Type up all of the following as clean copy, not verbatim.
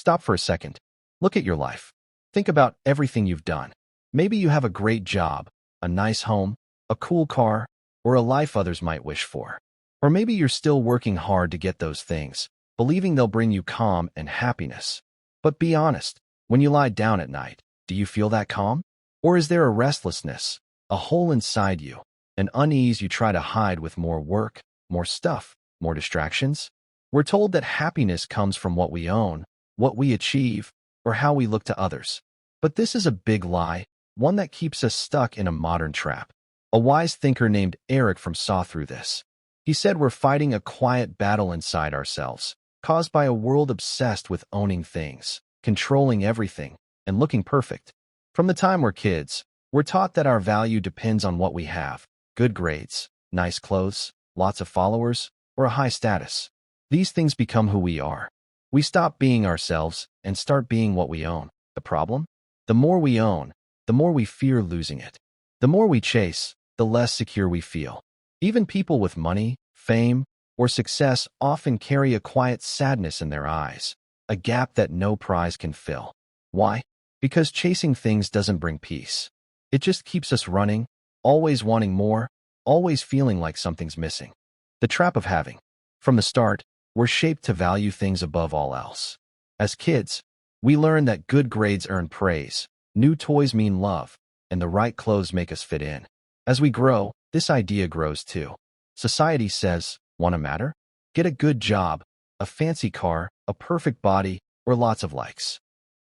Stop for a second. Look at your life. Think about everything you've done. Maybe you have a great job, a nice home, a cool car, or a life others might wish for. Or maybe you're still working hard to get those things, believing they'll bring you calm and happiness. But be honest, when you lie down at night, do you feel that calm? Or is there a restlessness, a hole inside you, an unease you try to hide with more work, more stuff, more distractions? We're told that happiness comes from what we own, what we achieve, or how we look to others. But this is a big lie, one that keeps us stuck in a modern trap. A wise thinker named Erich Fromm saw through this. He said we're fighting a quiet battle inside ourselves, caused by a world obsessed with owning things, controlling everything, and looking perfect. From the time we're kids, we're taught that our value depends on what we have: good grades, nice clothes, lots of followers, or a high status. These things become who we are. We stop being ourselves and start being what we own. The problem? The more we own, the more we fear losing it. The more we chase, the less secure we feel. Even people with money, fame, or success often carry a quiet sadness in their eyes, a gap that no prize can fill. Why? Because chasing things doesn't bring peace. It just keeps us running, always wanting more, always feeling like something's missing. The trap of having. From the start, we're shaped to value things above all else. As kids, we learn that good grades earn praise, new toys mean love, and the right clothes make us fit in. As we grow, this idea grows too. Society says, "Want to matter? Get a good job, a fancy car, a perfect body, or lots of likes."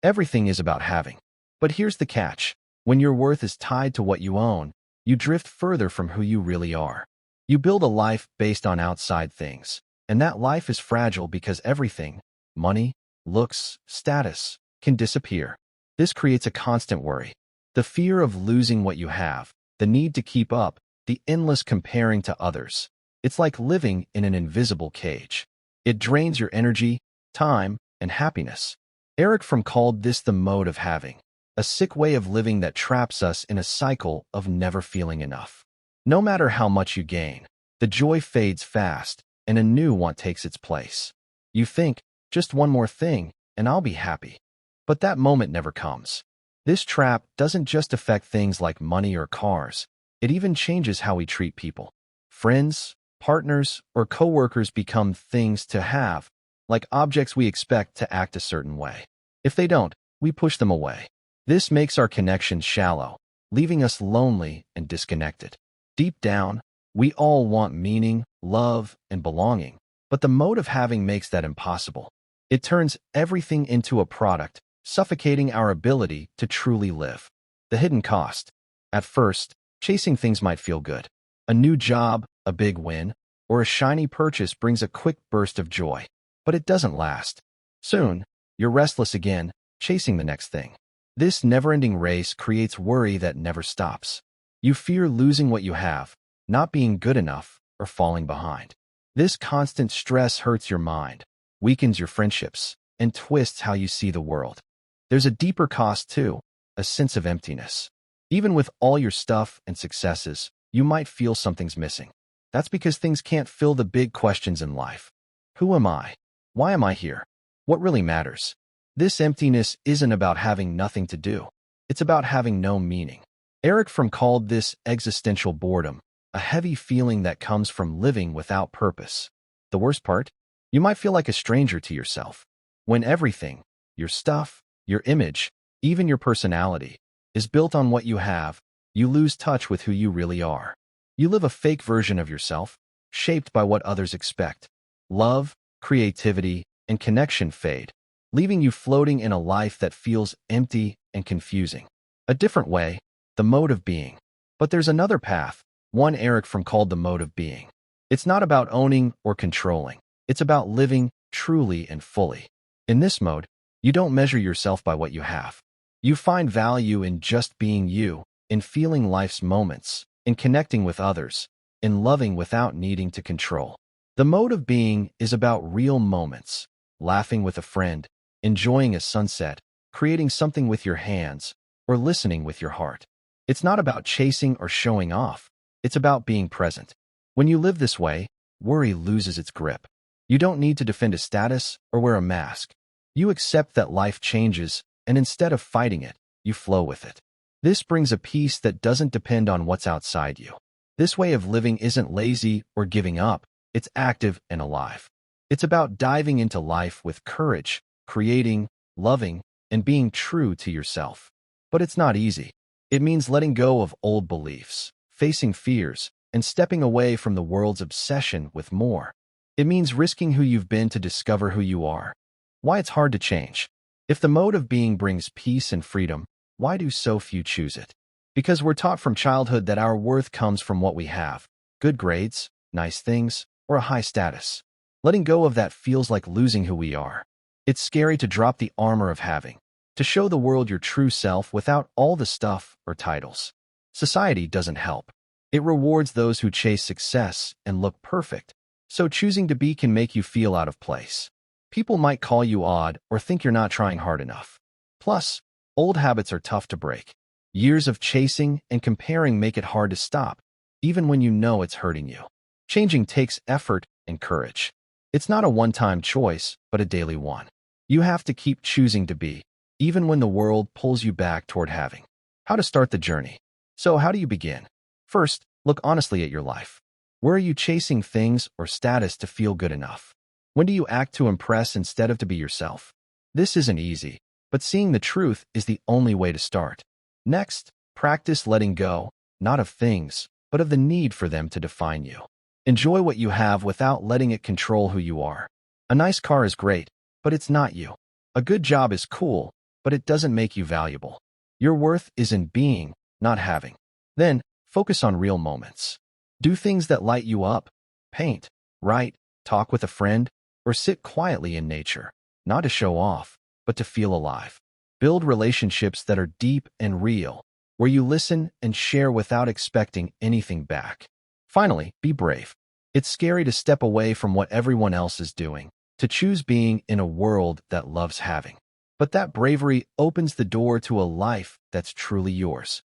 Everything is about having. But here's the catch. When your worth is tied to what you own, you drift further from who you really are. You build a life based on outside things, and that life is fragile because everything, money, looks, status, can disappear. This creates a constant worry. The fear of losing what you have, the need to keep up, the endless comparing to others. It's like living in an invisible cage. It drains your energy, time, and happiness. Erich Fromm called this the mode of having, a sick way of living that traps us in a cycle of never feeling enough. No matter how much you gain, the joy fades fast, and a new want takes its place. You think, just one more thing, and I'll be happy. But that moment never comes. This trap doesn't just affect things like money or cars. It even changes how we treat people. Friends, partners, or coworkers become things to have, like objects we expect to act a certain way. If they don't, we push them away. This makes our connections shallow, leaving us lonely and disconnected. Deep down, we all want meaning, love, and belonging, but the mode of having makes that impossible. It turns everything into a product, suffocating our ability to truly live. The hidden cost. At first, chasing things might feel good. A new job, a big win, or a shiny purchase brings a quick burst of joy. But it doesn't last. Soon, you're restless again, chasing the next thing. This never-ending race creates worry that never stops. You fear losing what you have, not being good enough, or falling behind. This constant stress hurts your mind, weakens your friendships, and twists how you see the world. There's a deeper cost too, a sense of emptiness. Even with all your stuff and successes, you might feel something's missing. That's because things can't fill the big questions in life. Who am I? Why am I here? What really matters? This emptiness isn't about having nothing to do. It's about having no meaning. Erich Fromm called this existential boredom, a heavy feeling that comes from living without purpose. The worst part? You might feel like a stranger to yourself. When everything, your stuff, your image, even your personality, is built on what you have, you lose touch with who you really are. You live a fake version of yourself, shaped by what others expect. Love, creativity, and connection fade, leaving you floating in a life that feels empty and confusing. A different way, the mode of being. But there's another path, one Erich Fromm called the mode of being. It's not about owning or controlling. It's about living truly and fully. In this mode, you don't measure yourself by what you have. You find value in just being you, in feeling life's moments, in connecting with others, in loving without needing to control. The mode of being is about real moments, laughing with a friend, enjoying a sunset, creating something with your hands, or listening with your heart. It's not about chasing or showing off. It's about being present. When you live this way, worry loses its grip. You don't need to defend a status or wear a mask. You accept that life changes, and instead of fighting it, you flow with it. This brings a peace that doesn't depend on what's outside you. This way of living isn't lazy or giving up, it's active and alive. It's about diving into life with courage, creating, loving, and being true to yourself. But it's not easy. It means letting go of old beliefs, facing fears, and stepping away from the world's obsession with more. It means risking who you've been to discover who you are. Why it's hard to change. If the mode of being brings peace and freedom, why do so few choose it? Because we're taught from childhood that our worth comes from what we have: good grades, nice things, or a high status. Letting go of that feels like losing who we are. It's scary to drop the armor of having, to show the world your true self without all the stuff or titles. Society doesn't help. It rewards those who chase success and look perfect, so choosing to be can make you feel out of place. People might call you odd or think you're not trying hard enough. Plus, old habits are tough to break. Years of chasing and comparing make it hard to stop, even when you know it's hurting you. Changing takes effort and courage. It's not a one-time choice, but a daily one. You have to keep choosing to be, even when the world pulls you back toward having. How to start the journey. So how do you begin? First, look honestly at your life. Where are you chasing things or status to feel good enough? When do you act to impress instead of to be yourself? This isn't easy, but seeing the truth is the only way to start. Next, practice letting go, not of things, but of the need for them to define you. Enjoy what you have without letting it control who you are. A nice car is great, but it's not you. A good job is cool, but it doesn't make you valuable. Your worth is in being, not having. Then, focus on real moments. Do things that light you up. Paint, write, talk with a friend, or sit quietly in nature, not to show off, but to feel alive. Build relationships that are deep and real, where you listen and share without expecting anything back. Finally, be brave. It's scary to step away from what everyone else is doing, to choose being in a world that loves having. But that bravery opens the door to a life that's truly yours.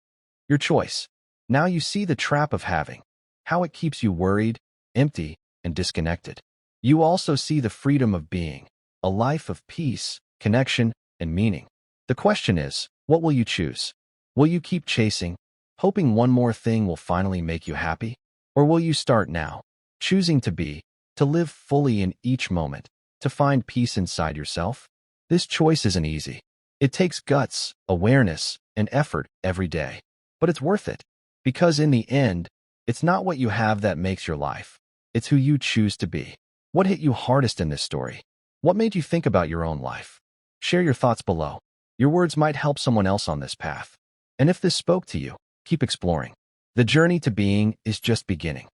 Your choice. Now you see the trap of having, how it keeps you worried, empty, and disconnected. You also see the freedom of being, a life of peace, connection, and meaning. The question is, what will you choose? Will you keep chasing, hoping one more thing will finally make you happy? Or will you start now, choosing to be, to live fully in each moment, to find peace inside yourself? This choice isn't easy. It takes guts, awareness, and effort every day. But it's worth it. Because in the end, it's not what you have that makes your life. It's who you choose to be. What hit you hardest in this story? What made you think about your own life? Share your thoughts below. Your words might help someone else on this path. And if this spoke to you, keep exploring. The journey to being is just beginning.